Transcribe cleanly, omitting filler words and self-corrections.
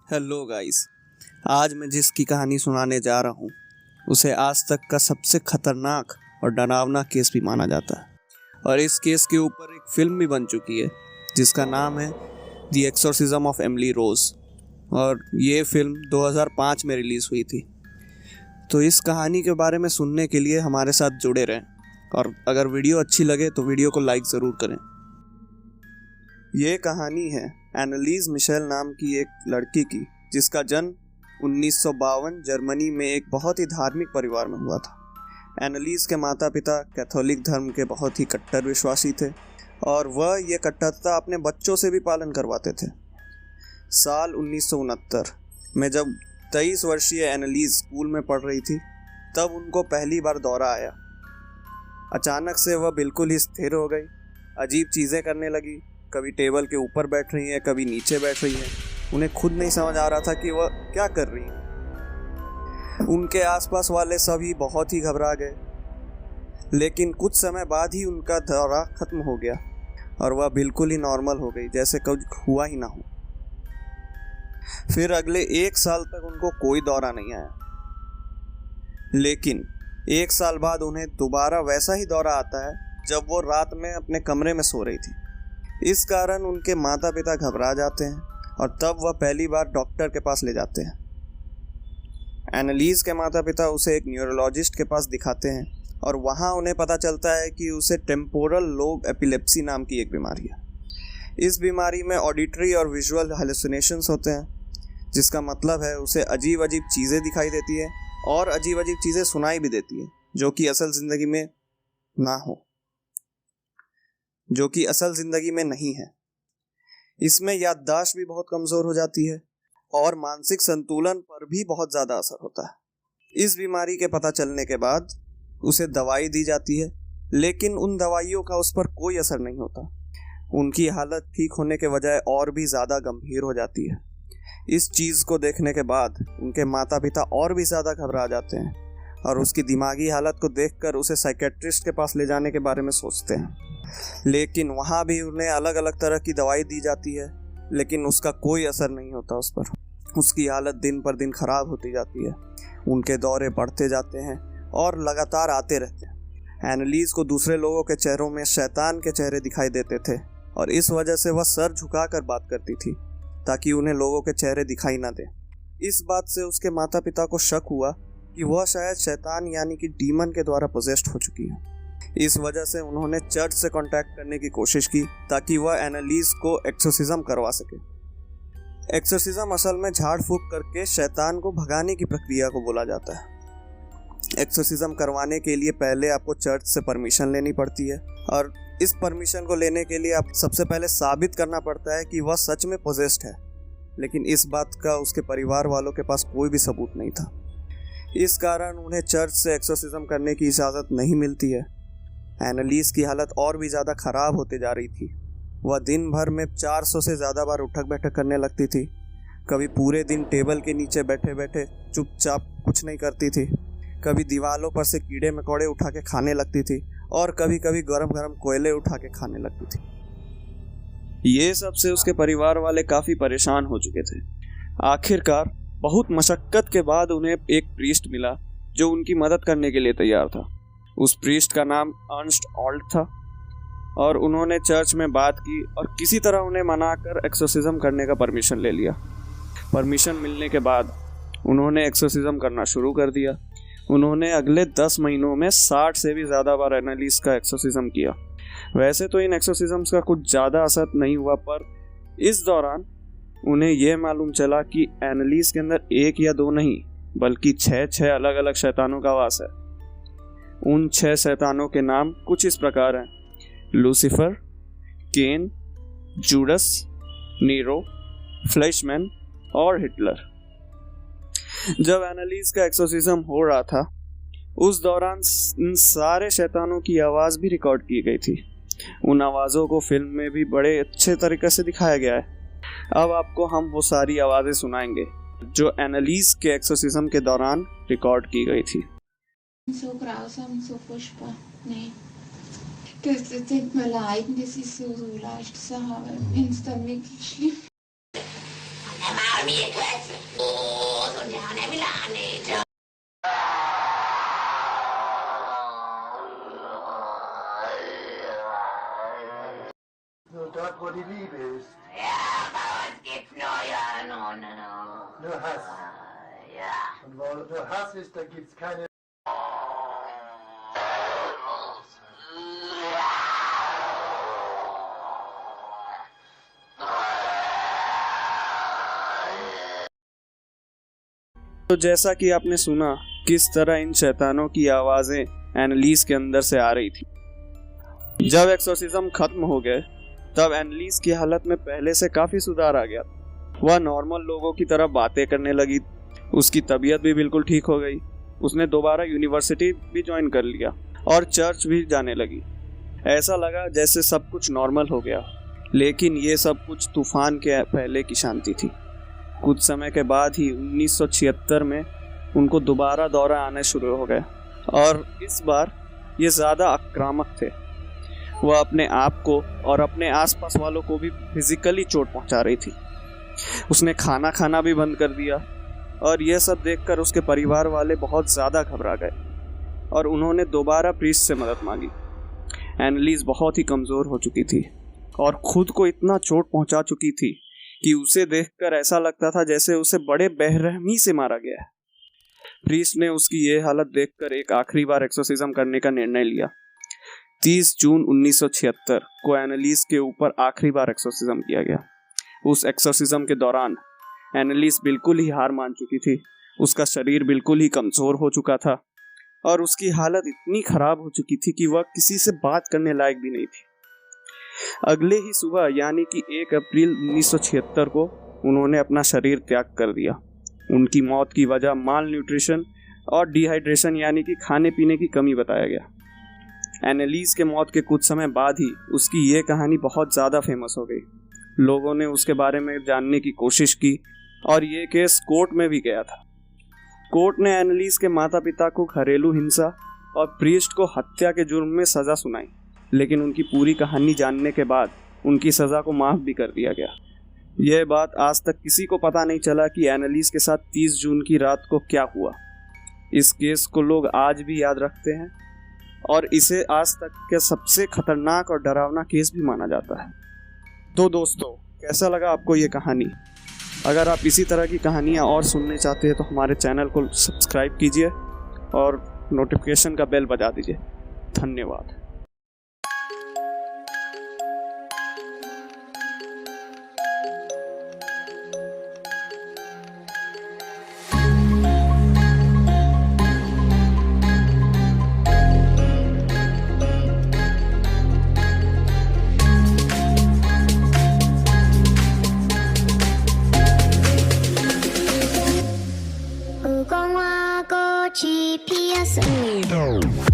Hello guys. आज मैं जिसकी कहानी सुनाने जा रहा हूँ उसे आज तक का सबसे खतरनाक और डरावना केस भी माना जाता है और इस केस के ऊपर एक फिल्म भी बन चुकी है जिसका नाम है the exorcism of Emily Rose और ये फिल्म 2005 में रिलीज़ हुई थी। तो इस कहानी के बारे में सुनने के लिए हमारे साथ जुड़े रहें और अगर वीडियो अच्छी लगे तो वीडियो को लाइक ज़रूर करें। ये कहानी है एनालीज मिशेल नाम की एक लड़की की जिसका जन्म 1952 जर्मनी में एक बहुत ही धार्मिक परिवार में हुआ था। एनालीज के माता पिता कैथोलिक धर्म के बहुत ही कट्टर विश्वासी थे और वह ये कट्टरता अपने बच्चों से भी पालन करवाते थे। साल 1969 में जब 23 वर्षीय एनालीज स्कूल में पढ़ रही थी तब उनको पहली बार दौरा आया। अचानक से वह बिल्कुल ही स्थिर हो गई, अजीब चीज़ें करने लगी। कभी टेबल के ऊपर बैठ रही है, कभी नीचे बैठ रही है। उन्हें खुद नहीं समझ आ रहा था कि वह क्या कर रही है। उनके आसपास वाले सभी बहुत ही घबरा गए, लेकिन कुछ समय बाद ही उनका दौरा खत्म हो गया और वह बिल्कुल ही नॉर्मल हो गई, जैसे कुछ हुआ ही ना हो। फिर अगले 1 साल तक उनको कोई दौरा नहीं आया, लेकिन 1 साल बाद उन्हें दोबारा वैसा ही दौरा आता है जब वो रात में अपने कमरे में सो रही थी। इस कारण उनके माता पिता घबरा जाते हैं और तब वह पहली बार डॉक्टर के पास ले जाते हैं। एनालीज के माता पिता उसे एक न्यूरोलॉजिस्ट के पास दिखाते हैं और वहाँ उन्हें पता चलता है कि उसे टेम्पोरल लोब एपिलेप्सी नाम की एक बीमारी है। इस बीमारी में ऑडिटरी और विजुअल हेलुसिनेशंस होते हैं, जिसका मतलब है उसे अजीब अजीब चीज़ें दिखाई देती है और अजीब अजीब चीज़ें सुनाई भी देती है जो कि असल ज़िंदगी में नहीं है। इसमें याददाश्त भी बहुत कमज़ोर हो जाती है और मानसिक संतुलन पर भी बहुत ज़्यादा असर होता है। इस बीमारी के पता चलने के बाद उसे दवाई दी जाती है, लेकिन उन दवाइयों का उस पर कोई असर नहीं होता। उनकी हालत ठीक होने के बजाय और भी ज़्यादा गंभीर हो जाती है। इस चीज़ को देखने के बाद उनके माता पिता और भी ज़्यादा घबरा जाते हैं और उसकी दिमागी हालत को देखकर उसे साइकेट्रिस्ट के पास ले जाने के बारे में सोचते हैं। लेकिन वहाँ भी उन्हें अलग अलग तरह की दवाई दी जाती है, लेकिन उसका कोई असर नहीं होता उस पर। उसकी हालत दिन पर दिन खराब होती जाती है। उनके दौरे बढ़ते जाते हैं और लगातार आते रहते हैं। एनालीज को दूसरे लोगों के चेहरों में शैतान के चेहरे दिखाई देते थे और इस वजह से वह सर झुकाकर बात करती थी ताकि उन्हें लोगों के चेहरे दिखाई ना दें। इस बात से उसके माता पिता को शक हुआ कि वह शायद शैतान यानी कि डीमन के द्वारा पोजेस्ड हो चुकी है। इस वजह से उन्होंने चर्च से कांटेक्ट करने की कोशिश की ताकि वह एनालीज को एक्सोर्सिज्म करवा सके। एक्सोर्सिज्म असल में झाड़ फूंक करके शैतान को भगाने की प्रक्रिया को बोला जाता है। एक्सोर्सिज्म करवाने के लिए पहले आपको चर्च से परमिशन लेनी पड़ती है और इस परमिशन को लेने के लिए आप सबसे पहले साबित करना पड़ता है कि वह सच में पोजेस्ड है, लेकिन इस बात का उसके परिवार वालों के पास कोई भी सबूत नहीं था। इस कारण उन्हें चर्च से एक्सोर्सिज्म करने की इजाज़त नहीं मिलती है। एनालीज की हालत और भी ज़्यादा ख़राब होते जा रही थी। वह दिन भर में 400 से ज़्यादा बार उठक बैठक करने लगती थी। कभी पूरे दिन टेबल के नीचे बैठे बैठे चुपचाप कुछ नहीं करती थी। कभी दीवारों पर से कीड़े मकोड़े उठा के खाने लगती थी और कभी कभी गरम गरम कोयले उठा के खाने लगती थी। ये सब से उसके परिवार वाले काफ़ी परेशान हो चुके थे। आखिरकार बहुत मशक्क़त के बाद उन्हें एक प्रीस्ट मिला जो उनकी मदद करने के लिए तैयार था। उस प्रीस्ट का नाम अर्नस्ट ऑल्ट था और उन्होंने चर्च में बात की और किसी तरह उन्हें मनाकर एक्सोर्सिज्म करने का परमिशन ले लिया। परमिशन मिलने के बाद उन्होंने एक्सोर्सिज्म करना शुरू कर दिया। उन्होंने अगले 10 महीनों में 60 से भी ज़्यादा बार एनालीज का एक्सोर्सिज्म किया। वैसे तो इन एक्सोर्सिज्म्स का कुछ ज़्यादा असर नहीं हुआ, पर इस दौरान उन्हें यह मालूम चला कि एनालीज के अंदर 1 या 2 नहीं बल्कि 6 अलग अलग शैतानों का वास है। उन 6 शैतानों के नाम कुछ इस प्रकार हैं: लूसीफर, केन, जूडस, नीरो, फ्लैशमैन और हिटलर। जब एनालीज का एक्सोर्सिज्म हो रहा था उस दौरान इन सारे शैतानों की आवाज़ भी रिकॉर्ड की गई थी। उन आवाज़ों को फिल्म में भी बड़े अच्छे तरीके से दिखाया गया है। अब आपको हम वो सारी आवाज़ें सुनाएंगे जो एनालीज के एक्सोर्सिज्म के दौरान रिकॉर्ड की गई थी। So grausam, so furchtbar. Nee. Das tut mir leid, das ist so leicht zu haben, wenn es dann wirklich schlimm ist. Nur dort, wo die Liebe ist. Ja, bei uns gibt's Nur Hass. Ja. Und wo nur Hass ist, da gibt's keine. तो जैसा कि आपने सुना किस तरह इन शैतानों की आवाजें एनालिस के अंदर से आ रही थी। जब एक्सोर्सिज्म खत्म हो गए तब एनालिस की हालत में पहले से काफी सुधार आ गया। वह नॉर्मल लोगों की तरह बातें करने लगी। उसकी तबीयत भी बिल्कुल ठीक हो गई। उसने दोबारा यूनिवर्सिटी भी ज्वाइन कर लिया और चर्च भी जाने लगी। ऐसा लगा जैसे सब कुछ नॉर्मल हो गया। लेकिन ये सब कुछ तूफान के पहले की शांति थी। कुछ समय के बाद ही 1976 में उनको दोबारा दौरा आने शुरू हो गए और इस बार ये ज़्यादा आक्रामक थे। वह अपने आप को और अपने आसपास वालों को भी फिजिकली चोट पहुंचा रही थी। उसने खाना खाना भी बंद कर दिया और यह सब देखकर उसके परिवार वाले बहुत ज़्यादा घबरा गए और उन्होंने दोबारा प्रीस्ट से मदद मांगी। एनालिस बहुत ही कमज़ोर हो चुकी थी और खुद को इतना चोट पहुंचा चुकी थी कि उसे देखकर ऐसा लगता था जैसे उसे बड़े बेरहमी से मारा गया है। प्रीस्ट ने उसकी ये हालत देखकर एक आखिरी बार एक्सोर्सिज्म करने का निर्णय लिया। 30 जून 1976 को एनालिस के ऊपर आखिरी बार एक्सोर्सिज्म किया गया। उस एक्सोर्सिज्म के दौरान एनालिस बिल्कुल ही हार मान चुकी थी। उसका शरीर बिल्कुल ही कमज़ोर हो चुका था और उसकी हालत इतनी खराब हो चुकी थी कि वह किसी से बात करने लायक भी नहीं थी। अगले ही सुबह यानी कि 1 अप्रैल 1976 को उन्होंने अपना शरीर त्याग कर दिया। उनकी मौत की वजह माल न्यूट्रिशन और डिहाइड्रेशन यानी कि खाने पीने की कमी बताया गया। एनालिस के मौत के कुछ समय बाद ही उसकी ये कहानी बहुत ज़्यादा फेमस हो गई। लोगों ने उसके बारे में जानने की कोशिश की और ये केस कोर्ट में भी गया था। कोर्ट ने एनालिस के माता पिता को घरेलू हिंसा और प्रीस्ट को हत्या के जुर्म में सज़ा सुनाई, लेकिन उनकी पूरी कहानी जानने के बाद उनकी सज़ा को माफ़ भी कर दिया गया। यह बात आज तक किसी को पता नहीं चला कि एनालिस के साथ 30 जून की रात को क्या हुआ। इस केस को लोग आज भी याद रखते हैं और इसे आज तक के सबसे खतरनाक और डरावना केस भी माना जाता है। तो दोस्तों, कैसा लगा आपको ये कहानी? अगर आप इसी तरह की कहानियाँ और सुनने चाहते हैं तो हमारे चैनल को सब्सक्राइब कीजिए और नोटिफिकेशन का बेल बजा दीजिए। धन्यवाद। Ugong wa go chi pia